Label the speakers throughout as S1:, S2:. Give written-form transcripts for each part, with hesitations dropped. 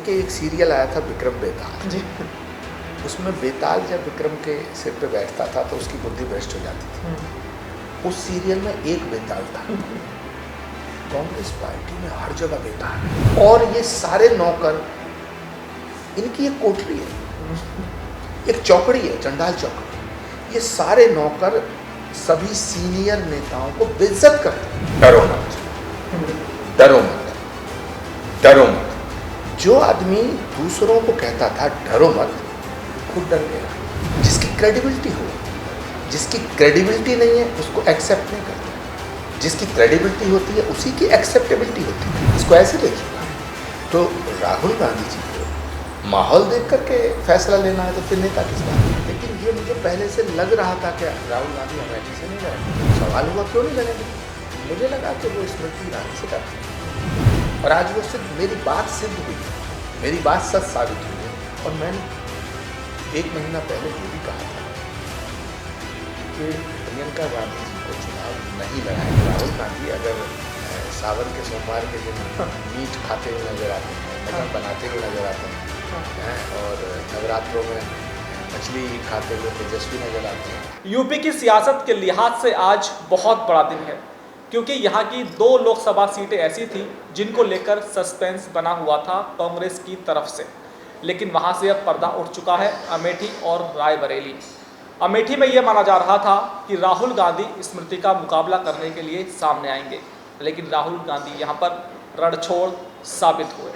S1: देखिए एक सीरियल आया था विक्रम बेताल
S2: जी।
S1: उसमें बेताल जब विक्रम के सिर पे बैठता था तो उसकी बुद्धि भ्रष्ट हो जाती थी। उस सीरियल में एक बेताल था। कांग्रेस पार्टी में हर जगह बेताल है और ये सारे नौकर, इनकी एक कोठरी है, एक चौकड़ी है, चंडाल चौकड़ी। ये सारे नौकर सभी सीनियर नेताओं को बेइज्जत करते हैं। डरो मत, डरो मत, डरो मत। जो आदमी दूसरों को कहता था डरो मत, खुद डर गया। जिसकी क्रेडिबिलिटी हो, जिसकी क्रेडिबिलिटी नहीं है उसको एक्सेप्ट नहीं करता। जिसकी क्रेडिबिलिटी होती है उसी की एक्सेप्टेबिलिटी होती है। इसको ऐसे देखिएगा। तो राहुल गांधी जी को माहौल देख करके फैसला लेना है तो फिर नेता किस बात है। लेकिन ये मुझे पहले से लग रहा था कि राहुल गांधी अमेठी से नहीं लड़ेंगे। सवाल हुआ क्यों नहीं लड़ेंगे। मुझे लगा कि वो स्मृति ईरानी से डरते हैं और आज वो सिद्ध, मेरी बात सिद्ध हुई, मेरी बात सच साबित हुई है। और मैंने 1 महीना पहले ये भी कहा था कि प्रियंका गांधी जी को चुनाव नहीं लड़ाएंगे। राहुल गांधी अगर सावन के सोमवार के दिन मीट खाते हुए नजर आते हैं, मटन बनाते हुए नजर आते हैं और नवरात्रों में मछली खाते हुए तेजस्वी नजर आते हैं।
S2: यूपी की सियासत के लिहाज से आज बहुत बड़ा दिन है, क्योंकि यहाँ की 2 लोकसभा सीटें ऐसी थी जिनको लेकर सस्पेंस बना हुआ था कांग्रेस की तरफ से, लेकिन वहाँ से अब पर्दा उठ चुका है। अमेठी और रायबरेली। अमेठी में यह माना जा रहा था कि राहुल गांधी स्मृति का मुकाबला करने के लिए सामने आएंगे, लेकिन राहुल गांधी यहाँ पर रणछोड़ साबित हुए।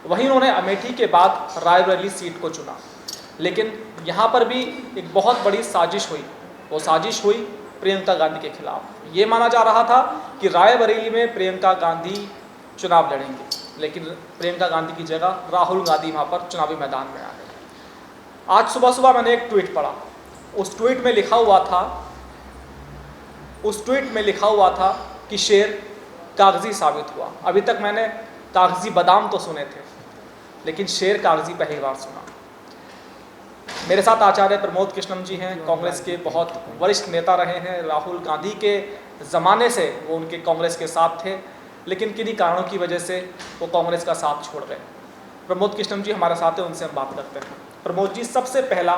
S2: वहीं उन्होंने अमेठी के बाद रायबरेली सीट को चुना, लेकिन यहाँ पर भी एक बहुत बड़ी साजिश हुई। वो साजिश हुई प्रियंका गांधी के खिलाफ। ये माना जा रहा था कि रायबरेली में प्रियंका गांधी चुनाव लड़ेंगे, लेकिन प्रियंका गांधी की जगह राहुल गांधी वहाँ पर चुनावी मैदान में आ गए। आज सुबह सुबह मैंने एक ट्वीट पढ़ा। उस ट्वीट में लिखा हुआ था कि शेर कागजी साबित हुआ। अभी तक मैंने कागजी बादाम तो सुने थे, लेकिन शेर कागजी पहली बार सुना। मेरे साथ आचार्य प्रमोद कृष्णम जी हैं, कांग्रेस के बहुत वरिष्ठ नेता रहे हैं। राहुल गांधी के ज़माने से वो उनके कांग्रेस के साथ थे, लेकिन किन्हीं कारणों की वजह से वो कांग्रेस का साथ छोड़ गए। प्रमोद कृष्णम जी हमारे साथ हैं, उनसे हम बात करते हैं। प्रमोद जी, सबसे पहला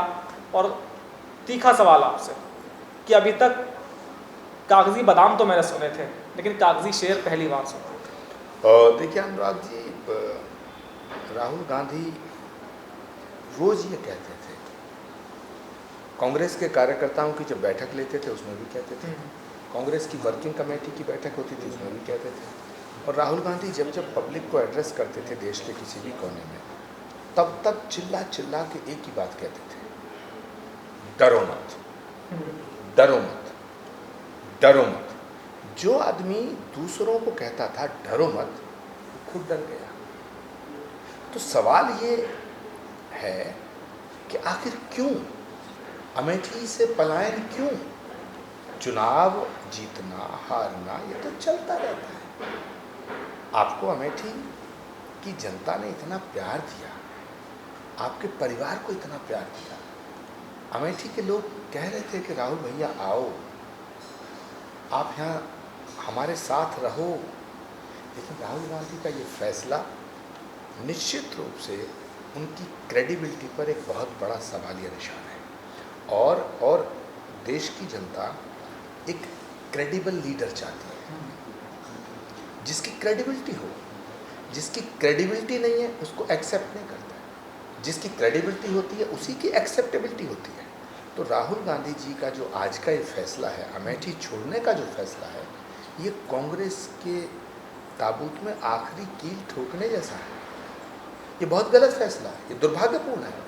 S2: और तीखा सवाल आपसे कि अभी तक कागजी बादाम तो मैंने सुने थे, लेकिन कागजी शेर पहली बार सुना।
S1: देखिए अनुराग जी, राहुल गांधी रोज ये कहते थे, कांग्रेस के कार्यकर्ताओं की जब बैठक लेते थे उसमें भी कहते थे, कांग्रेस की वर्किंग कमेटी की बैठक होती थी उसमें भी कहते थे। और राहुल गांधी जब जब पब्लिक को एड्रेस करते थे देश के किसी भी कोने में, तब तब चिल्ला चिल्ला के एक ही बात कहते थे, डरो मत, डरो मत, डरो मत। जो आदमी दूसरों को कहता था डरो मत, वो खुद डर गया। तो सवाल ये है कि आखिर क्यों अमेठी से पलायन क्यों? चुनाव जीतना हारना ये तो चलता रहता है। आपको अमेठी की जनता ने इतना प्यार दिया, आपके परिवार को इतना प्यार दिया। अमेठी के लोग कह रहे थे कि राहुल भैया आओ, आप यहाँ हमारे साथ रहो। लेकिन राहुल गांधी का ये फैसला निश्चित रूप से उनकी क्रेडिबिलिटी पर एक बहुत बड़ा सवालिया निशान है। और देश की जनता एक क्रेडिबल लीडर चाहती है, जिसकी क्रेडिबिलिटी हो। जिसकी क्रेडिबिलिटी नहीं है उसको एक्सेप्ट नहीं करता है। जिसकी क्रेडिबिलिटी होती है उसी की एक्सेप्टेबिलिटी होती है। तो राहुल गांधी जी का जो आज का ये फैसला है, अमेठी छोड़ने का जो फैसला है, ये कांग्रेस के ताबूत में आखिरी कील ठोकने जैसा है। ये बहुत गलत फैसला है, ये दुर्भाग्यपूर्ण है।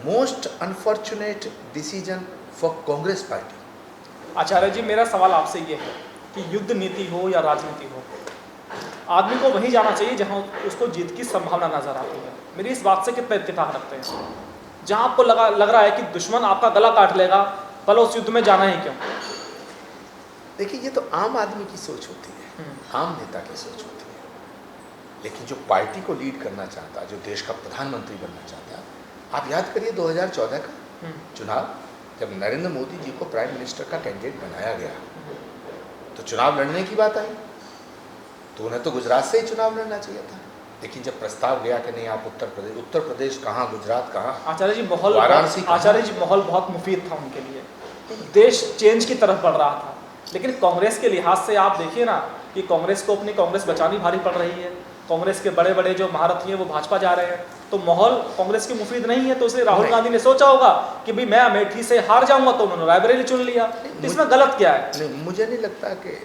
S1: Most unfortunate decision for Congress party.
S2: Acharya ji, मेरा सवाल आपसे ये है कि युद्ध नीति हो या राजनीति हो, आदमी को वहीं जाना चाहिए जहां उसको जीत की संभावना नजर आती है। मेरी इस बात से कितना इत्तेफाक रखते हैं? जहां आपको लग रहा है कि दुश्मन आपका गला काट लेगा, भला उस युद्ध में जाना ही क्यों?
S1: देखिए, ये तो आम आदमी की सोच होती है, आम नेता की सोच होती है। लेकिन जो पार्टी को लीड करना चाहता, जो देश का प्रधानमंत्री बनना चाहता, आप याद करिए 2014 का चुनाव, जब नरेंद्र मोदी जी को प्राइम मिनिस्टर का कैंडिडेट बनाया गया तो चुनाव लड़ने की बात आई तो उन्हें तो गुजरात से ही चुनाव लड़ना चाहिए था। लेकिन जब प्रस्ताव गया कि नहीं आप उत्तर प्रदेश कहाँ, गुजरात कहाँ,
S2: आचार्य जी माहौल
S1: वाराणसी कहाँ?
S2: आचार्य जी माहौल बहुत मुफीद था उनके लिए, देश चेंज की तरफ बढ़ रहा था। लेकिन कांग्रेस के लिहाज से आप देखिए ना कि कांग्रेस को अपनी कांग्रेस बचानी भारी पड़ रही है, कांग्रेस के बड़े बड़े जो महारथी हैं वो भाजपा जा रहे हैं, तो माहौल कांग्रेस की मुफीद नहीं है। तो इसलिए राहुल गांधी ने सोचा होगा कि भाई मैं अमेठी से हार जाऊंगा, तो उन्होंने रायबरेली चुन लिया। तो इसमें गलत क्या है?
S1: नहीं, मुझे नहीं लगता कि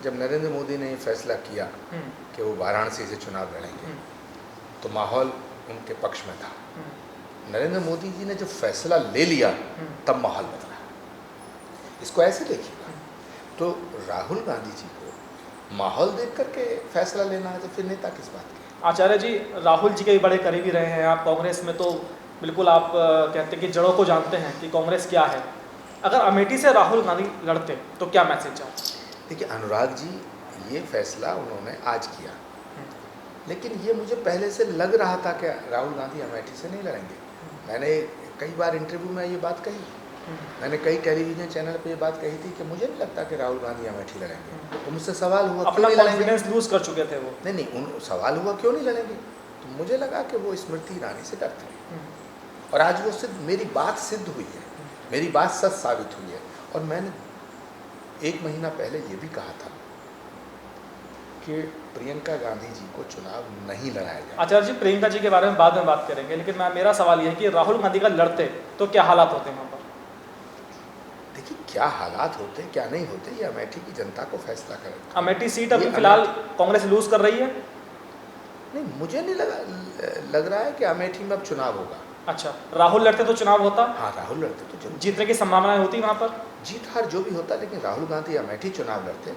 S1: जब नरेंद्र मोदी ने ये फैसला किया कि वो वाराणसी से चुनाव लड़ेंगे तो माहौल उनके पक्ष में था। नरेंद्र मोदी जी ने जब फैसला ले लिया तब माहौल बदला। इसको ऐसे देखिएगा, तो राहुल गांधी जी को माहौल देख करके फैसला लेना है तो फिर नेता किस बात के?
S2: आचार्य जी राहुल जी के भी बड़े करीबी रहे हैं आप, कांग्रेस में तो बिल्कुल आप कहते हैं कि जड़ों को जानते हैं कि कांग्रेस क्या है। अगर अमेठी से राहुल गांधी लड़ते तो क्या मैसेज जाता?
S1: देखिए अनुराग जी, ये फैसला उन्होंने आज किया, लेकिन ये मुझे पहले से लग रहा था कि राहुल गांधी अमेठी से नहीं लड़ेंगे। मैंने कई बार इंटरव्यू में ये बात कही, मैंने कई टेलीविजन चैनल पे ये बात कही थी कि मुझे नहीं लगता कि राहुल गांधी अमेठी लड़ेंगे। तो मुझसे सवाल हुआ
S2: अपना
S1: क्यों नहीं
S2: कॉन्फिडेंस
S1: लड़ेंगे?
S2: लूज कर चुके थे वो।
S1: नहीं, सवाल हुआ क्यों नहीं लड़ेंगे, तो मुझे लगा कि वो स्मृति ईरानी से डरते हैं। और आज वो सिद्ध, मेरी बात सिद्ध हुई है, मेरी बात सच साबित हुई है। और मैंने 1 महीना पहले ये भी कहा था कि प्रियंका गांधी जी को चुनाव नहीं लड़ाया जाए।
S2: आचार्य जी प्रियंका जी के बारे में बाद में बात करेंगे, लेकिन मेरा सवाल यह है कि राहुल गांधी का लड़ते तो क्या हालात होते हैं वहाँ पर?
S1: देखिए क्या हालात होते क्या नहीं होते ये अमेठी की जनता को फैसला करे।
S2: अमेठी सीट अभी फिलहाल कांग्रेस लूज कर रही है।
S1: नहीं, मुझे नहीं लग रहा है कि अमेठी में अब चुनाव होगा।
S2: अच्छा, राहुल लड़ते तो चुनाव होता?
S1: हाँ, राहुल लड़ते तो जरूर
S2: जीतने की संभावनाएं होती वहाँ पर?
S1: जीत हार जो भी होता, लेकिन राहुल गांधी अमेठी चुनाव लड़ते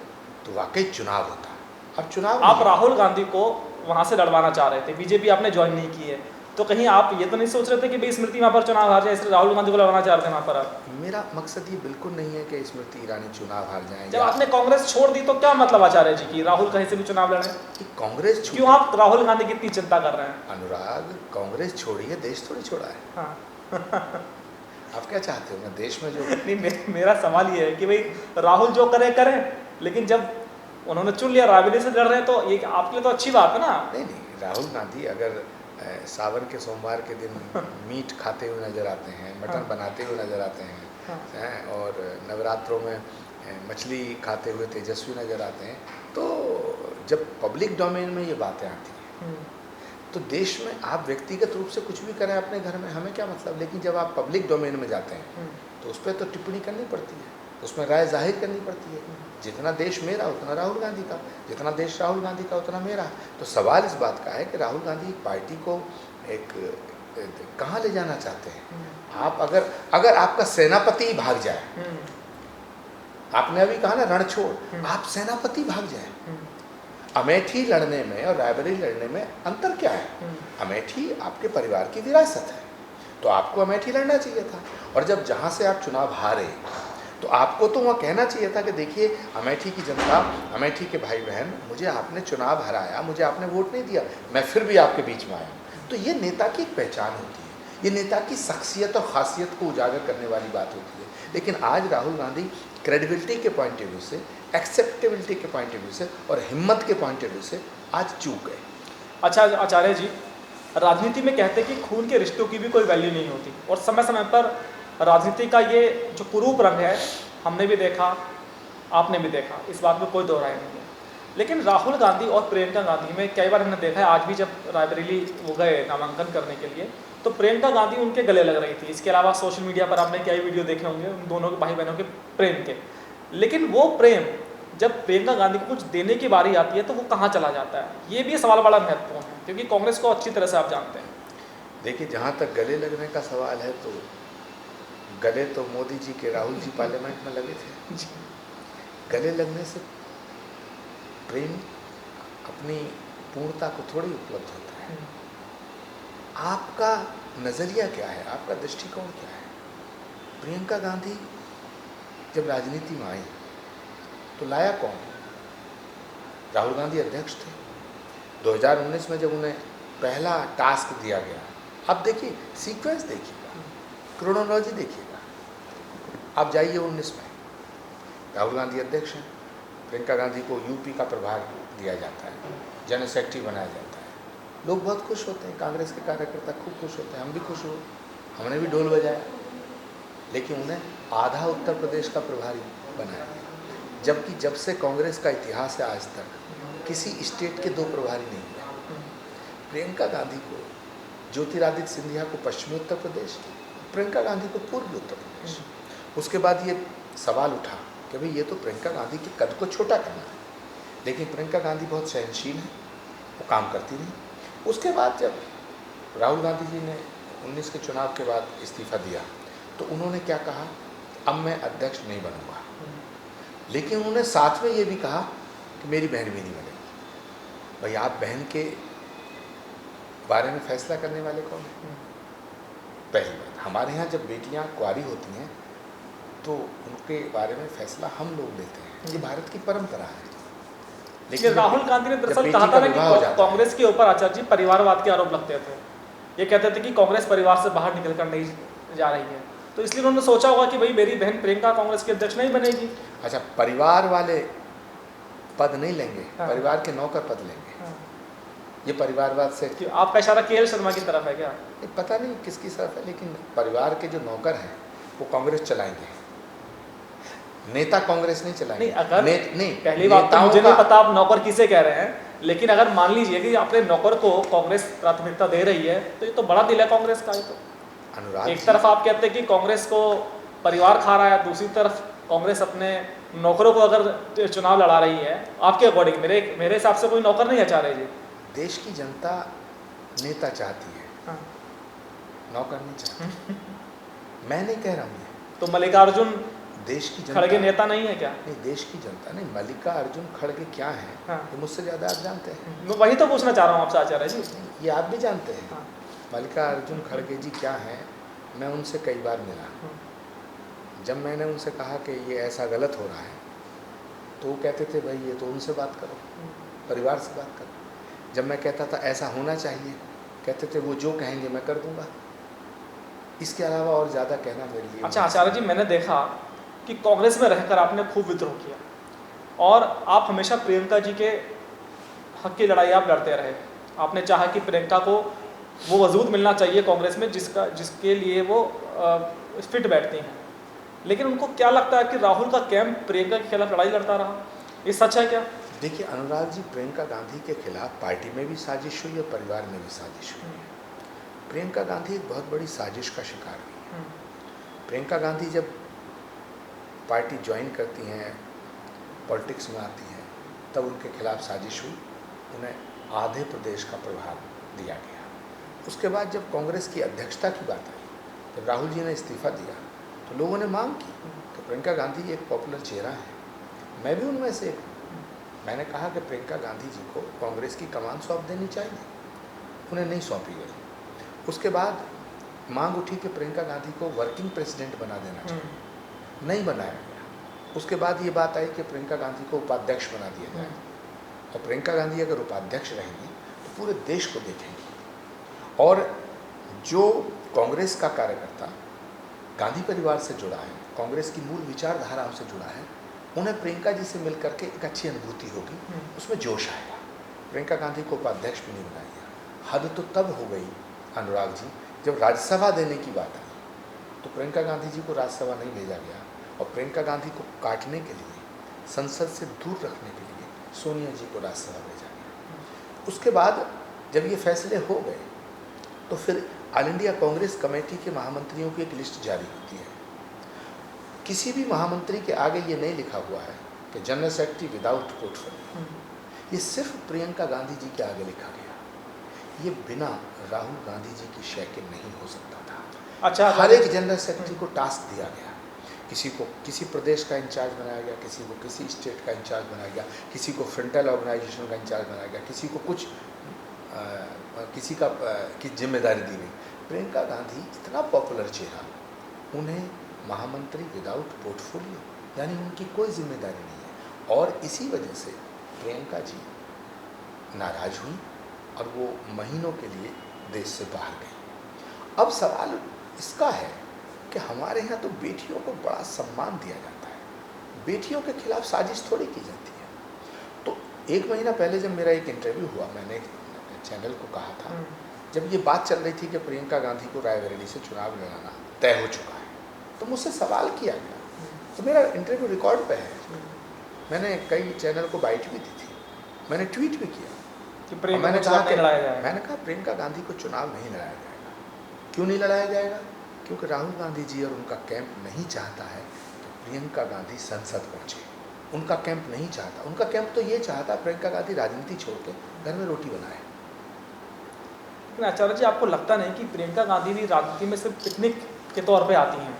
S1: तो वाकई चुनाव होता। अब चुनाव
S2: आप राहुल गांधी को वहाँ से लड़वाना चाह रहे थे, बीजेपी आपने ज्वाइन नहीं की है, तो कहीं आप ये तो नहीं सोच रहे थे कि भाई स्मृति वहाँ पर चुनाव हार जाए, इसलिए राहुल गांधी को लड़वाना चाह रहे थे वहाँ पर आप?
S1: मेरा मकसद ये बिल्कुल नहीं है कि स्मृति ईरानी चुनाव हार जाए।
S2: जब आपने कांग्रेस छोड़ दी तो क्या मतलब आचार्य जी की राहुल कहीं से भी चुनाव लड़े?
S1: कांग्रेस
S2: क्यों आप राहुल गांधी की इतनी चिंता कर रहे हैं?
S1: अनुराग, कांग्रेस छोड़िए, देश थोड़ी छोड़ा है।
S2: हाँ।
S1: आप क्या चाहते हो? मैं देश में जो
S2: नहीं, मेरा सवाल ये है कि भाई राहुल जो करे करें, लेकिन जब उन्होंने चुन लिया रायबरेली से लड़ रहे हैं तो ये आपके लिए तो अच्छी बात है ना?
S1: नहीं, राहुल गांधी अगर सावन के सोमवार के दिन मीट खाते हुए नजर आते हैं, मटन बनाते हुए नजर आते हैं, और नवरात्रों में मछली खाते हुए तेजस्वी नजर आते हैं, तो जब पब्लिक डोमेन में ये बातें आती हैं तो देश में आप व्यक्तिगत रूप से कुछ भी करें अपने घर में, हमें क्या मतलब, लेकिन जब आप पब्लिक डोमेन में जाते हैं तो उस पर तो टिप्पणी करनी पड़ती है, उसमें राय जाहिर करनी पड़ती है। जितना देश मेरा उतना राहुल गांधी का, जितना देश राहुल गांधी का उतना मेरा। तो सवाल इस बात का है कि राहुल गांधी पार्टी को एक कहाँ ले जाना चाहते हैं। आप अगर आपका सेनापति भाग जाए, आपने अभी कहा ना रण छोड़, आप सेनापति भाग जाए, अमेठी लड़ने में और रायबरेली लड़ने में अंतर क्या है? अमेठी आपके परिवार की विरासत है, तो आपको अमेठी लड़ना चाहिए था। और जब जहाँ से आप चुनाव हारे तो आपको तो वहाँ कहना चाहिए था कि देखिए अमेठी की जनता, अमेठी के भाई बहन, मुझे आपने चुनाव हराया, मुझे आपने वोट नहीं दिया, मैं फिर भी आपके बीच में आया। तो ये नेता की एक पहचान होती है, ये नेता की शख्सियत और खासियत को उजागर करने वाली बात होती है। लेकिन आज राहुल गांधी क्रेडिबिलिटी के पॉइंट ऑफ व्यू से, एक्सेप्टेबिलिटी के पॉइंट ऑफ व्यू से और हिम्मत के पॉइंट ऑफ व्यू से आज चूक गए।
S2: अच्छा आचार्य जी, राजनीति में कहते हैं कि खून के रिश्तों की भी कोई वैल्यू नहीं होती, और समय समय पर राजनीति का ये जो कुरूप रंग है हमने भी देखा, आपने भी देखा, इस बात में कोई दो राय नहीं है। लेकिन राहुल गांधी और प्रियंका गांधी में कई बार हमने देखा है, आज भी जब रायबरेली वो गए नामांकन करने के लिए तो प्रियंका गांधी उनके गले लग रही थी। इसके अलावा सोशल मीडिया पर आपने कई वीडियो देखे होंगे उन दोनों भाई बहनों के प्रेम के, लेकिन वो प्रेम जब प्रियंका गांधी को कुछ देने की बारी आती है तो वो कहाँ चला जाता है? ये भी सवाल बड़ा महत्वपूर्ण है, क्योंकि कांग्रेस को अच्छी तरह से आप जानते हैं।
S1: देखिए, जहाँ तक गले लगने का सवाल है तो गले तो मोदी जी के, राहुल जी पार्लियामेंट में लगे थे। गले लगने से प्रेम अपनी पूर्णता को थोड़ी उपलब्ध होता है। आपका नज़रिया क्या है, आपका दृष्टिकोण क्या है? प्रियंका गांधी जब राजनीति में आई तो लाया कौन? राहुल गांधी अध्यक्ष थे। 2019 में जब उन्हें पहला टास्क दिया गया, अब देखिए सीक्वेंस देखिएगा, क्रोनोलॉजी देखिएगा। आप जाइए 19 में, राहुल गांधी अध्यक्ष हैं, प्रियंका गांधी को यूपी का प्रभार दिया जाता है, जनरल सेक्रेटरी बनाया जाता है, लोग बहुत खुश होते हैं, कांग्रेस के कार्यकर्ता खूब खुश होते हैं, हम भी खुश हुए, हमने भी ढोल बजाया, लेकिन उन्हें आधा उत्तर प्रदेश का प्रभारी बनाया। जबकि जब से कांग्रेस का इतिहास है आज तक किसी स्टेट के 2 प्रभारी नहीं हुए। प्रियंका गांधी को, ज्योतिरादित्य सिंधिया को पश्चिमी उत्तर प्रदेश, प्रियंका गांधी को पूर्वी उत्तर प्रदेश। उसके बाद ये सवाल उठा कि भाई ये तो प्रियंका गांधी के कद को छोटा करना है, लेकिन प्रियंका गांधी बहुत सहनशील है, वो काम करती रही। उसके बाद जब राहुल गांधी जी ने 19 के चुनाव के बाद इस्तीफा दिया तो उन्होंने क्या कहा, अब मैं अध्यक्ष नहीं बनूंगा, लेकिन उन्होंने साथ में ये भी कहा कि मेरी बहन भी नहीं बनेगी। भाई आप बहन के बारे में फैसला करने वाले कौन हैं? पहली बात, हमारे यहाँ जब बेटियाँ कुंवारी होती हैं तो उनके बारे में फैसला हम लोग लेते हैं, ये भारत की परंपरा है।
S2: लेकिन राहुल गांधी ने दरअसल कहा था ना कि कांग्रेस के ऊपर आचार्य जी परिवारवाद के आरोप लगते थे, ये कहते थे कि कांग्रेस परिवार से बाहर निकल कर नहीं जा रही है, तो इसलिए उन्होंने सोचा होगा कि भाई मेरी बहन प्रियंका कांग्रेस की अध्यक्ष नहीं बनेगी।
S1: अच्छा, परिवार वाले पद नहीं लेंगे, परिवार के नौकर पद लेंगे। ये परिवारवाद से
S2: आपका इशारा केएल शर्मा की तरफ है क्या?
S1: पता नहीं किसकी तरफ है, लेकिन परिवार के जो नौकर हैं वो कांग्रेस चलाएंगे, नेता कांग्रेस नहीं चलाएंगे।
S2: नहीं, अगर
S1: नहीं,
S2: पहली बात तो मुझे नहीं पता आप नौकर किसे कह रहे हैं, लेकिन अगर मान लीजिए कि अपने नौकर को कांग्रेस प्राथमिकता दे रही है तो ये तो बड़ा दिल है कांग्रेस का। ये तो
S1: अनुराग,
S2: एक तरफ आप कहते हैं कि कांग्रेस को परिवार खा रहा है, दूसरी तरफ कांग्रेस अपने नौकरों को अगर चुनाव लड़ा रही है, आपके अकॉर्डिंग मेरे हिसाब से कोई नौकर नहीं है चाह रहे जी।
S1: देश की जनता नेता चाहती है,
S2: हाँ।
S1: नौकर नहीं चाहती। मैं नहीं कह रहा हूँ
S2: तो मल्लिकार्जुन
S1: देश की जनता
S2: खड़गे नेता नहीं है क्या?
S1: नहीं, देश की जनता नहीं, मल्लिकार्जुन खड़गे क्या है ये मुझसे ज़्यादा आप जानते हैं।
S2: मैं वही तो पूछना चाह रहा हूँ आपसे आचार्य जी।
S1: ये आप भी जानते हैं मल्लिकार्जुन खड़गे जी क्या हैं, मैं उनसे कई बार मिला। जब मैंने उनसे कहा कि ये ऐसा गलत हो रहा है तो वो कहते थे भाई ये तो उनसे बात करो, परिवार से बात करो। जब मैं कहता था ऐसा होना चाहिए, कहते थे वो जो कहेंगे मैं कर दूंगा, इसके अलावा और ज़्यादा कहना मेरे लिए।
S2: अच्छा आचार्य जी, मैंने देखा कि कांग्रेस में रहकर आपने खूब विद्रोह किया और आप हमेशा प्रियंका जी के हक की लड़ाई आप लड़ते रहे। आपने चाहा कि प्रियंका को वो वजूद मिलना चाहिए कांग्रेस में जिसके लिए वो फिट बैठती हैं, लेकिन उनको क्या लगता है कि राहुल का कैंप प्रियंका के खिलाफ लड़ाई लड़ता रहा, ये सच है क्या?
S1: देखिए अनुराग जी, प्रियंका गांधी के खिलाफ पार्टी में भी साजिश हुई और परिवार में भी साजिश हुई। प्रियंका गांधी एक बहुत बड़ी साजिश का शिकार हुई। प्रियंका गांधी जब पार्टी ज्वाइन करती हैं, पॉलिटिक्स में आती हैं, तब उनके खिलाफ साजिश हुई, उन्हें आधे प्रदेश का प्रभार दिया गया। उसके बाद जब कांग्रेस की अध्यक्षता की बात आई, जब राहुल जी ने इस्तीफा दिया तो लोगों ने मांग की कि प्रियंका गांधी एक पॉपुलर चेहरा है, मैं भी उनमें से एक। मैंने कहा कि प्रियंका गांधी जी को कांग्रेस की कमान सौंप देनी चाहिए, उन्हें नहीं सौंपी गई। उसके बाद मांग उठी कि प्रियंका गांधी को वर्किंग प्रेसिडेंट बना देना चाहिए, नहीं बनाया गया। उसके बाद ये बात आई कि प्रियंका गांधी को उपाध्यक्ष बना दिया जाए, और प्रियंका गांधी अगर उपाध्यक्ष रहेंगी तो पूरे देश को देखेंगी। और जो कांग्रेस का कार्यकर्ता गांधी परिवार से जुड़ा है, कांग्रेस की मूल विचारधाराओं से जुड़ा है, उन्हें प्रियंका जी से मिल करके एक अच्छी अनुभूति होगी, उसमें जोश आएगा। प्रियंका गांधी को उपाध्यक्ष भी नहीं बनाया गया। हद तो तब हो गई अनुराग जी, जब राज्यसभा देने की बात आई तो प्रियंका गांधी जी को राज्यसभा नहीं भेजा गया, और प्रियंका गांधी को काटने के लिए, संसद से दूर रखने के लिए सोनिया जी को राज्यसभा भेजा गया। उसके बाद जब ये फैसले हो गए तो फिर ऑल इंडिया कांग्रेस कमेटी के महामंत्रियों की एक लिस्ट जारी होती है। किसी भी महामंत्री के आगे ये नहीं लिखा हुआ है कि जनरल सेक्रेटरी विदाउट पोर्टफोलियो, ये सिर्फ प्रियंका गांधी जी के आगे लिखा गया। ये बिना राहुल गांधी जी की शय के नहीं हो सकता था।
S2: अच्छा,
S1: हर एक जनरल सेक्रेटरी को टास्क दिया गया, किसी को किसी प्रदेश का इंचार्ज बनाया गया, किसी को किसी स्टेट का इंचार्ज बनाया गया, किसी को फ्रंटल ऑर्गेनाइजेशन का इंचार्ज बनाया गया, किसी को कुछ किसी का की जिम्मेदारी दी गई। प्रियंका गांधी इतना पॉपुलर चेहरा, उन्हें महामंत्री विदाउट पोर्टफोलियो, यानी उनकी कोई जिम्मेदारी नहीं है, और इसी वजह से प्रियंका जी नाराज हुई और वो महीनों के लिए देश से बाहर गई। अब सवाल इसका है कि हमारे यहाँ तो बेटियों को बड़ा सम्मान दिया जाता है, बेटियों के खिलाफ साजिश थोड़ी की जाती है। तो एक महीना पहले जब मेरा एक इंटरव्यू हुआ, मैंने चैनल को कहा था, जब ये बात चल रही थी कि प्रियंका गांधी को रायबरेली से चुनाव लड़ाना तय हो चुका है, तो मुझसे सवाल किया गया, तो मेरा इंटरव्यू रिकॉर्ड पे है, मैंने कई चैनल को बाइट भी दी थी, मैंने ट्वीट भी किया
S2: कि
S1: मैंने कहा प्रियंका गांधी को चुनाव नहीं लड़ाया जाएगा। क्यों नहीं लड़ाया जाएगा? क्योंकि राहुल गांधी जी और उनका कैंप नहीं चाहता है कि प्रियंका गांधी संसद पहुंचे। उनका कैंप नहीं चाहता, उनका कैंप तो ये चाहता है प्रियंका गांधी राजनीति छोड़ के घर में रोटी बनाए।
S2: लेकिन आचार्य जी, आपको लगता नहीं कि प्रियंका गांधी भी राजनीति में सिर्फ पिकनिक के तौर पे आती हैं?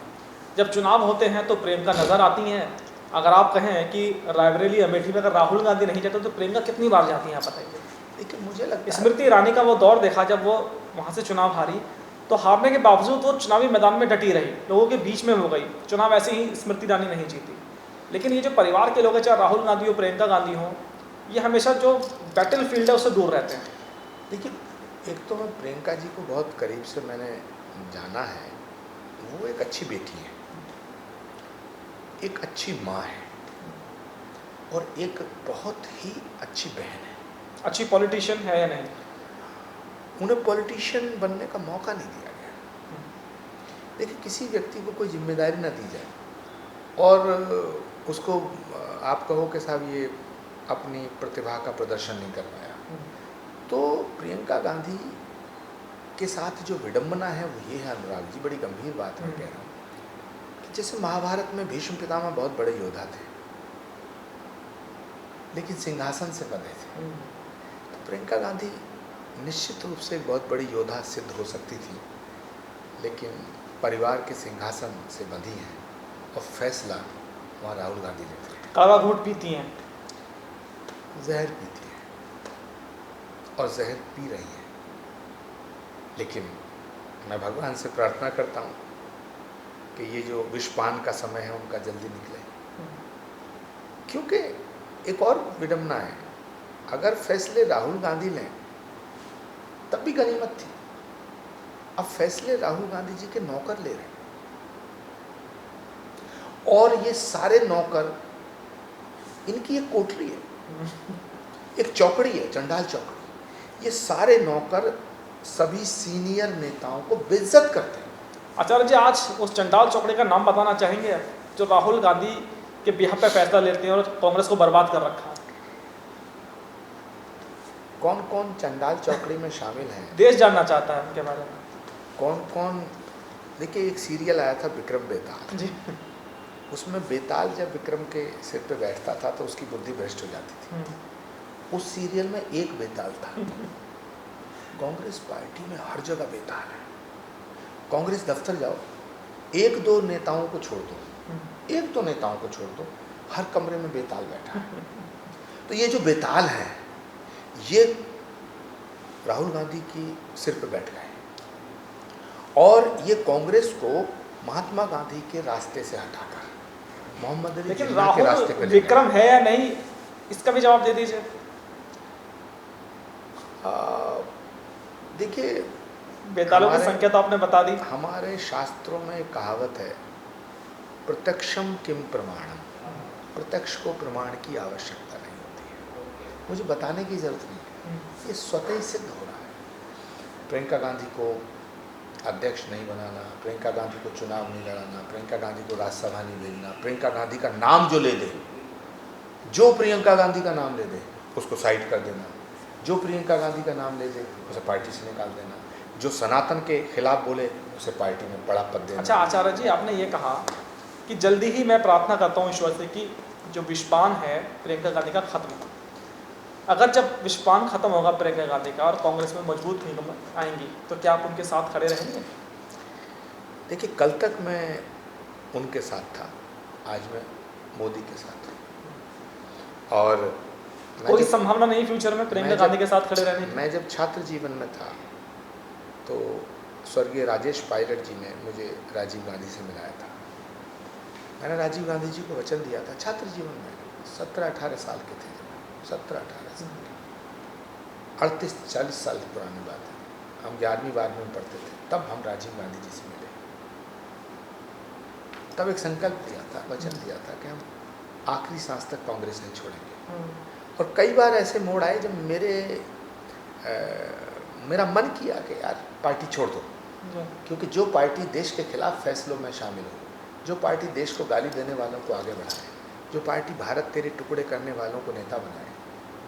S2: जब चुनाव होते हैं तो प्रियंका नज़र आती हैं। अगर आप कहें कि रायबरेली अमेठी में अगर राहुल गांधी नहीं जाते तो प्रियंका कितनी बार जाती हैं, आप बताइए।
S1: लेकिन मुझे लगता है
S2: स्मृति ईरानी का वो दौर देखा जब वो वहाँ से चुनाव हारी, तो हारने के बावजूद वो चुनावी मैदान में डटी रही, लोगों के बीच में हो गई, चुनाव ऐसे ही स्मृति ईरानी नहीं जीती। लेकिन ये जो परिवार के लोग हैं, चाहे राहुल गांधी हो प्रियंका गांधी हो, ये हमेशा जो बैटल फील्ड है उससे दूर रहते हैं।
S1: देखिए, एक तो मैं प्रियंका जी को बहुत करीब से मैंने जाना है, वो एक अच्छी बेटी है, एक अच्छी माँ है और एक बहुत ही अच्छी बहन है।
S2: अच्छी पॉलिटिशियन है या नहीं?
S1: उन्हें पॉलिटिशियन बनने का मौका नहीं दिया गया। देखिए, किसी व्यक्ति को कोई जिम्मेदारी ना दी जाए और उसको आप कहो कि साहब ये अपनी प्रतिभा का प्रदर्शन नहीं कर पाया, तो प्रियंका गांधी के साथ जो विडंबना है वो ये है अनुराग जी, बड़ी गंभीर बात मैं कह रहा हूँ, कि जैसे महाभारत में भीष्म पितामह बहुत बड़े योद्धा थे लेकिन सिंहासन से बंधे थे, तो प्रियंका गांधी निश्चित रूप से एक बहुत बड़ी योद्धा सिद्ध हो सकती थी, लेकिन परिवार के सिंहासन से बंधी हैं और फैसला वहाँ राहुल गांधी लेते हैं।
S2: काला घूंट पीती हैं,
S1: जहर पीती है और जहर पी रही है, लेकिन मैं भगवान से प्रार्थना करता हूँ कि ये जो विषपान का समय है उनका जल्दी निकले, क्योंकि एक और विडंबना है, अगर फैसले राहुल गांधी लें तब भी गनीमत थी, अब फैसले राहुल गांधी जी के नौकर ले रहे हैं और ये सारे नौकर, इनकी एक कोठरी है, एक चौकड़ी है, चंडाल चौकड़ी, ये सारे नौकर सभी सीनियर नेताओं को बेइज्जत करते हैं।
S2: आचार्य जी, आज उस चंडाल चौकड़ी का नाम बताना चाहेंगे जो राहुल गांधी के बिहार पे फैसला लेते हैं और कांग्रेस को बर्बाद कर रखा है?
S1: कौन कौन चंडाल चौकड़ी में शामिल हैं?
S2: देश जानना चाहता है उनके बारे में।
S1: कौन कौन? देखिए, एक सीरियल आया था विक्रम बेताल
S2: जी,
S1: उसमें बेताल जब विक्रम के सिर पे बैठता था तो उसकी बुद्धि भ्रष्ट हो जाती थी। उस सीरियल में एक बेताल था। कांग्रेस पार्टी में हर जगह बेताल है। कांग्रेस दफ्तर जाओ, एक दो नेताओं को छोड़ दो, एक दो नेताओं को छोड़ दो, हर कमरे में बेताल बैठा है। तो ये जो बेताल है ये राहुल गांधी की सिर पे बैठ गए और ये कांग्रेस को महात्मा गांधी के रास्ते से हटाकर मोहम्मद अली
S2: लेकिन
S1: जिन्ना के रास्ते पे
S2: राहुल
S1: ले गए।
S2: विक्रम है या नहीं, इसका भी जवाब दे दीजिए।
S1: देखिए,
S2: बेतालों की संख्या तो आपने बता दी।
S1: हमारे शास्त्रों में एक कहावत है, प्रत्यक्षम किम प्रमाणम, प्रत्यक्ष को प्रमाण की आवश्यकता नहीं होती है, मुझे बताने की जरूरत नहीं है, ये स्वतः ही सिद्ध हो रहा है। प्रियंका गांधी को अध्यक्ष नहीं बनाना, प्रियंका गांधी को चुनाव नहीं लड़ाना, प्रियंका गांधी को राज्यसभा नहीं भेजना, प्रियंका गांधी का नाम जो ले दे, जो प्रियंका गांधी का नाम ले दे उसको साइड कर देना, जो प्रियंका गांधी का नाम ले दे उसे पार्टी से निकाल देना, जो सनातन के खिलाफ बोले उसे पार्टी में बड़ा पद देना।
S2: अच्छा आचार्य जी, आपने ये कहा कि जल्दी ही मैं प्रार्थना करता हूँ ईश्वर से कि जो विषपान है प्रियंका गांधी का खत्म हो। अगर जब विषपान खत्म होगा प्रियंका गांधी का और कांग्रेस में मजबूत आएंगी तो क्या आप उनके साथ खड़े रहेंगे?
S1: देखिए, कल तक मैं उनके साथ था, आज मैं मोदी के साथ हूँ। और
S2: कोई संभावना नहीं फ्यूचर में प्रियंका गांधी के साथ खड़े रहने की?
S1: मैं जब छात्र जीवन में था तो स्वर्गीय राजेश पायलट जी ने मुझे राजीव गांधी से मिलाया था। मैंने राजीव गांधी जी को वचन दिया था छात्र जीवन में, 17-18 साल के थे, 17-18 साल, 38-40 साल पुरानी बात है, हम 11वीं-12वीं में पढ़ते थे, तब हम राजीव गांधी जी से मिले। तब एक संकल्प दिया था, वचन दिया था कि हम आखिरी सांस तक कांग्रेस नहीं छोड़ेंगे। और कई बार ऐसे मोड़ आए जब मेरे मेरा मन किया कि यार पार्टी छोड़ दो, क्योंकि जो पार्टी देश के खिलाफ फैसलों में शामिल हो, जो पार्टी देश को गाली देने वालों को आगे बढ़ाए, जो पार्टी भारत तेरे टुकड़े करने वालों को नेता बनाए,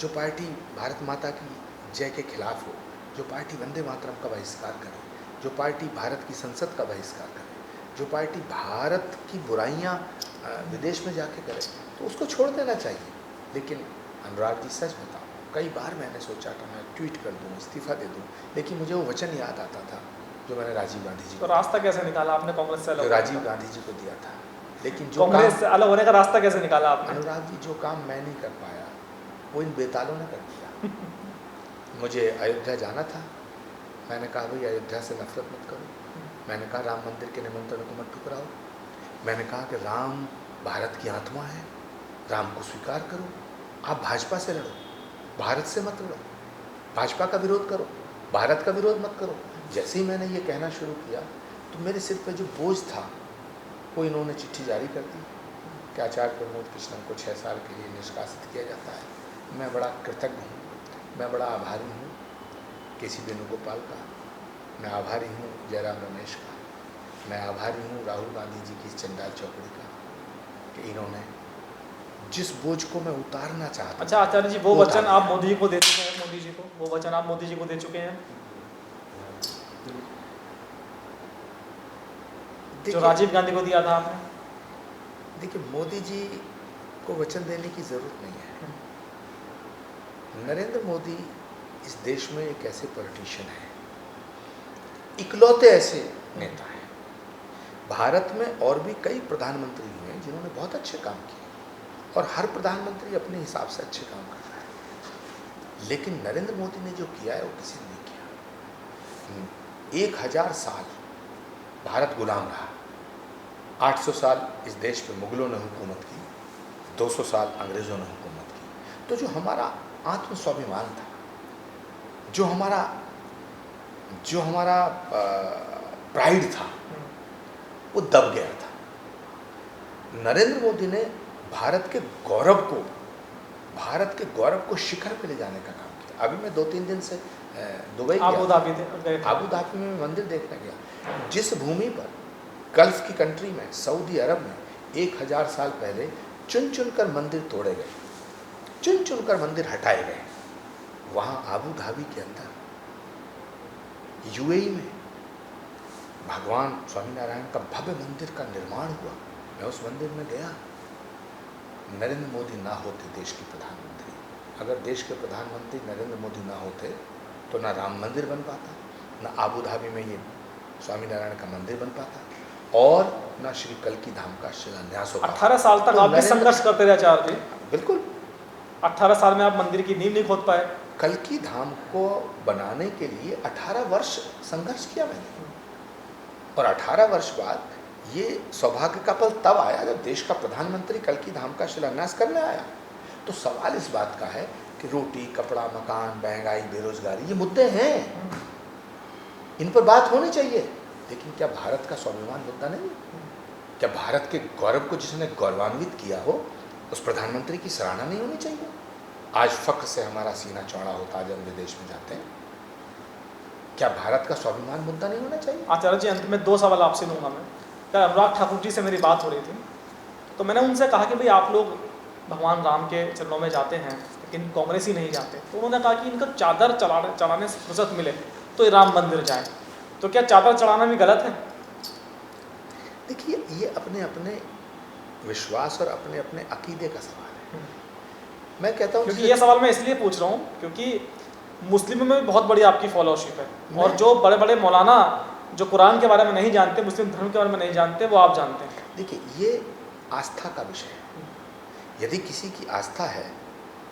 S1: जो पार्टी भारत माता की जय के खिलाफ हो, जो पार्टी वंदे मातरम का बहिष्कार करे, जो पार्टी भारत की संसद का बहिष्कार करे, जो पार्टी भारत की बुराइयां विदेश में जाके करे, तो उसको छोड़ देना चाहिए। लेकिन अनुराग जी सच बताऊं, कई बार मैंने सोचा था मैं ट्वीट कर दूं, इस्तीफा दे दूं, लेकिन मुझे वो वचन याद आता था जो मैंने राजीव गांधी जी
S2: तो रास्ता कैसे निकाला आपने कांग्रेस से अलग?
S1: जो राजीव गांधी जी को दिया था। लेकिन जो
S2: कांग्रेस से अलग होने का रास्ता कैसे निकाला आपने?
S1: अनुराग जी, जो काम मैं नहीं कर पाया वो इन बेतालों ने कर दिया। मुझे अयोध्या जाना था, मैंने कहा भाई अयोध्या से नफरत मत करो, मैंने कहा राम मंदिर के निमंत्रण को मत ठुकराओ, मैंने कहा कि राम भारत की आत्मा है, राम को स्वीकार करो, आप भाजपा से लड़ो, भारत से मत लड़ो, भाजपा का विरोध करो, भारत का विरोध मत करो। जैसे ही मैंने ये कहना शुरू किया तो मेरे सिर पे जो बोझ था वो इन्होंने चिट्ठी जारी कर दी कि आचार्य प्रमोद कृष्णन को 6 साल के लिए निष्कासित किया जाता है। मैं बड़ा कृतज्ञ हूँ, मैं बड़ा आभारी हूँ केसी वेणुगोपाल का, मैं आभारी हूँ जयराम रमेश का, मैं आभारी हूँ राहुल गांधी जी की चंडाल चौकड़ी का कि इन्होंने जिस बोझ को मैं उतारना चाहता।
S2: अच्छा आचार्य जी, वो वचन आप मोदी जी को दे चुके हैं, मोदी जी को वो वचन आप मोदी जी को दे चुके हैं जो राजीव गांधी को दिया था आपने?
S1: देखिए, मोदी जी को वचन देने की ज़रूरत नहीं है। नरेंद्र मोदी इस देश में एक ऐसे पॉलिटिशियन है, इकलौते ऐसे नेता हैं। भारत में और भी कई प्रधानमंत्री हुए जिन्होंने बहुत अच्छे काम किए और हर प्रधानमंत्री अपने हिसाब से अच्छे काम कर रहा है, लेकिन नरेंद्र मोदी ने जो किया है वो किसी ने नहीं किया। 1000 साल भारत गुलाम रहा, 800 साल इस देश पे मुगलों ने हुकूमत की, 200 साल अंग्रेज़ों ने हुकूमत की। तो जो हमारा आत्म स्वाभिमान था, जो हमारा प्राइड था, वो दब गया था। नरेंद्र मोदी ने भारत के गौरव को शिखर पे ले जाने का काम किया। अभी मैं 2-3 दिन से दुबई गया,
S2: आबू धाबी
S1: में मंदिर देखने गया। जिस भूमि पर गल्फ की कंट्री में, सऊदी अरब में 1000 साल पहले चुन चुनकर मंदिर तोड़े गए, चुन चुनकर मंदिर हटाए गए, वहाँ आबू धाबी के अंदर यूएई में भगवान स्वामीनारायण का भव्य मंदिर का निर्माण हुआ। मैं उस मंदिर में गया। नरेंद्र मोदी ना होते देश के प्रधानमंत्री, अगर देश के प्रधानमंत्री नरेंद्र मोदी ना होते तो ना राम मंदिर बन पाता, ना आबू धाबी में ये स्वामीनारायण का मंदिर बन पाता, और ना श्री कल्की धाम का शिलान्यास हो पाता।
S2: 18 साल तक आप भी संघर्ष करते रहे आचार्य जी।
S1: बिल्कुल,
S2: 18 साल में आप मंदिर की नींव नहीं खोद पाए।
S1: कल्की धाम को बनाने के लिए 18 वर्ष संघर्ष किया मैंने, और 18 वर्ष बाद ये सौभाग्य का पल तब आया जब देश का प्रधानमंत्री कल्की धाम का शिलान्यास करने आया। तो सवाल इस बात का है कि रोटी, कपड़ा, मकान, महंगाई, बेरोजगारी, ये मुद्दे हैं, इन पर बात होनी चाहिए। लेकिन क्या भारत का स्वाभिमान मुद्दा नहीं? क्या भारत के गौरव को जिसने गौरवान्वित किया हो उस प्रधानमंत्री की सराहना नहीं होनी चाहिए? आज फख्र से हमारा सीना चौड़ा होता है जब विदेश में जाते हैं। क्या भारत का स्वाभिमान मुद्दा नहीं होना चाहिए?
S2: आचार्य जी, अंत में 2 सवाल आपसे लूँगा मैं। क्या अनुराग ठाकुर जी से मेरी बात हो रही थी, तो मैंने उनसे कहा कि भाई आप लोग भगवान राम के चरणों में जाते हैं लेकिन कांग्रेस ही नहीं जाते, तो उन्होंने कहा कि इनको चादर चढ़ाने से फुर्सत मिले तो ये राम मंदिर जाए। तो क्या चादर चढ़ाना भी गलत है?
S1: देखिए, ये अपने अपने विश्वास और अपने अपने अकीदे का सवाल है। मैं कहता हूँ
S2: क्योंकि ये सवाल मैं इसलिए पूछ रहा हूँ क्योंकि मुस्लिमों में भी बहुत बड़ी आपकी फॉलोशिप है, और जो बड़े बड़े मौलाना जो कुरान के बारे में नहीं जानते, मुस्लिम धर्म के बारे में नहीं जानते, वो आप जानते हैं।
S1: देखिए, ये आस्था का विषय है। यदि किसी की आस्था है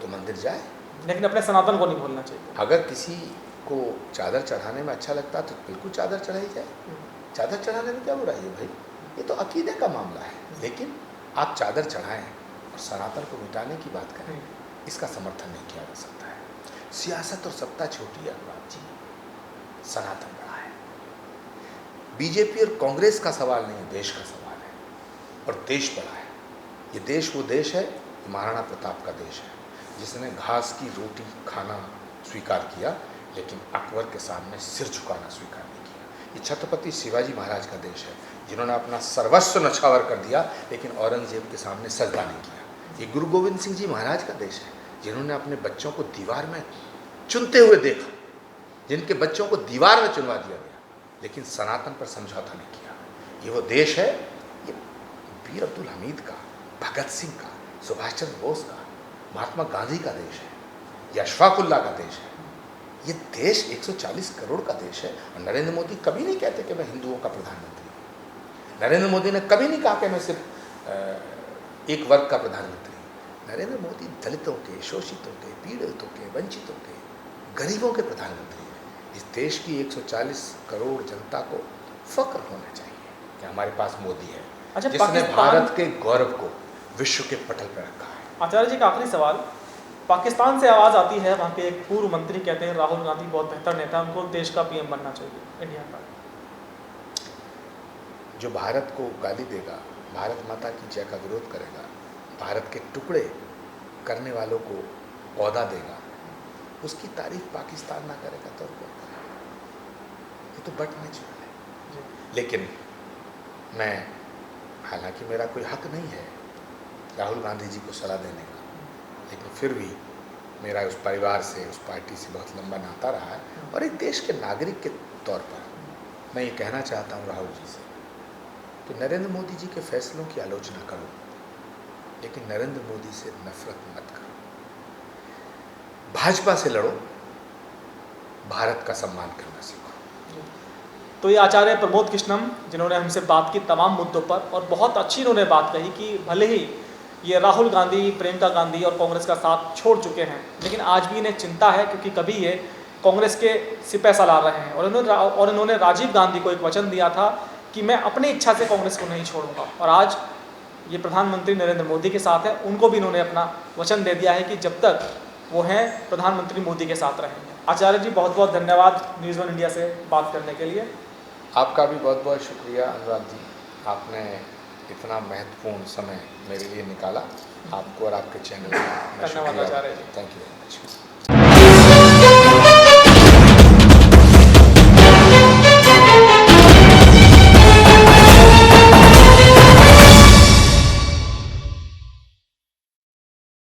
S1: तो मंदिर जाए,
S2: लेकिन अपने सनातन को नहीं भूलना चाहिए।
S1: अगर किसी को चादर चढ़ाने में अच्छा लगता तो बिल्कुल चादर चढ़ाई जाए। चादर चढ़ाने में क्या बुराई है भाई? ये तो अकीदे का मामला है। लेकिन आप चादर चढ़ाएं और सनातन को मिटाने की बात करें, इसका समर्थन नहीं किया जा सकता है। सियासत और सत्ता छोटी है अनुराग जी, सनातन बड़ा है। बीजेपी और कांग्रेस का सवाल नहीं है, देश का सवाल है, और देश बड़ा है। ये देश वो देश है, महाराणा प्रताप का देश है, जिसने घास की रोटी खाना स्वीकार किया, लेकिन अकबर के सामने सिर झुकाना स्वीकार नहीं किया। ये छत्रपति शिवाजी महाराज का देश है, जिन्होंने अपना सर्वस्व नछावर कर दिया लेकिन औरंगजेब के सामने सजदा नहीं किया। ये गुरु गोविंद सिंह जी महाराज का देश है, जिन्होंने अपने बच्चों को दीवार में चुनते हुए देखा, जिनके बच्चों को दीवार में चुनवा दिया गया, लेकिन सनातन पर समझौता नहीं किया। ये वो देश है, ये वीर अब्दुल हमीद का, भगत सिंह का, सुभाष चंद्र बोस का, महात्मा गांधी का देश है, ये अशफाकुल्ला का देश है। ये देश 140 करोड़ का देश है। और नरेंद्र मोदी कभी नहीं कहते कि मैं हिंदुओं का प्रधानमंत्री हूँ। नरेंद्र मोदी ने कभी नहीं कहा कि मैं सिर्फ एक वर्ग का प्रधानमंत्री हूँ। नरेंद्र मोदी दलितों के, शोषितों के, पीड़ितों के, वंचितों के, गरीबों के प्रधानमंत्री हैं। इस देश की 140 करोड़ जनता को फक्र होना चाहिए कि हमारे पास मोदी है,
S2: अच्छा,
S1: जिसने भारत के गौरव को विश्व के पटल पर रखा है।
S2: आचार्य जी का आखिरी सवाल, पाकिस्तान से आवाज़ आती है, वहाँ के एक पूर्व मंत्री कहते हैं राहुल गांधी बहुत बेहतर नेता है, उनको देश का पीएम बनना चाहिए इंडिया का।
S1: जो भारत को गाली देगा, भारत माता की जय का विरोध करेगा, भारत के टुकड़े करने वालों को ओहदा देगा, उसकी तारीफ पाकिस्तान ना करेगा तो कौन करेगा? ये तो बट नेचुरल है। लेकिन मैं, हालांकि मेरा कोई हक नहीं है राहुल गांधी जी को सलाह देने का, लेकिन फिर भी मेरा उस परिवार से, उस पार्टी से बहुत लंबा नाता रहा है। और एक देश के नागरिक के तौर पर मैं ये कहना चाहता हूँ राहुल जी से कि नरेंद्र मोदी जी के फैसलों की आलोचना करो, लेकिन नरेंद्र मोदी से नफरत मत करो। भाजपा से लड़ो, भारत का सम्मान करना सीखो।
S2: तो ये आचार्य प्रमोद कृष्णम, जिन्होंने हमसे बात की तमाम मुद्दों पर, और बहुत अच्छी इन्होंने बात कही कि भले ही ये राहुल गांधी, प्रियंका गांधी और कांग्रेस का साथ छोड़ चुके हैं, लेकिन आज भी इन्हें चिंता है, क्योंकि कभी ये कांग्रेस के सिपह सालार रहे हैं। और इन्होंने राजीव गांधी को एक वचन दिया था कि मैं अपनी इच्छा से कांग्रेस को नहीं छोड़ूंगा। और आज ये प्रधानमंत्री नरेंद्र मोदी के साथ है, उनको भी इन्होंने अपना वचन दे दिया है कि जब तक वो हैं प्रधानमंत्री मोदी के साथ रहेंगे। आचार्य जी बहुत बहुत धन्यवाद न्यूज़ वन इंडिया से बात करने के लिए।
S1: आपका भी बहुत बहुत शुक्रिया अनुराग जी, आपने इतना महत्वपूर्ण समय मेरे लिए निकाला। आपको और आपके चैनल का
S2: धन्यवाद Acharya ji.
S1: Thank you very much.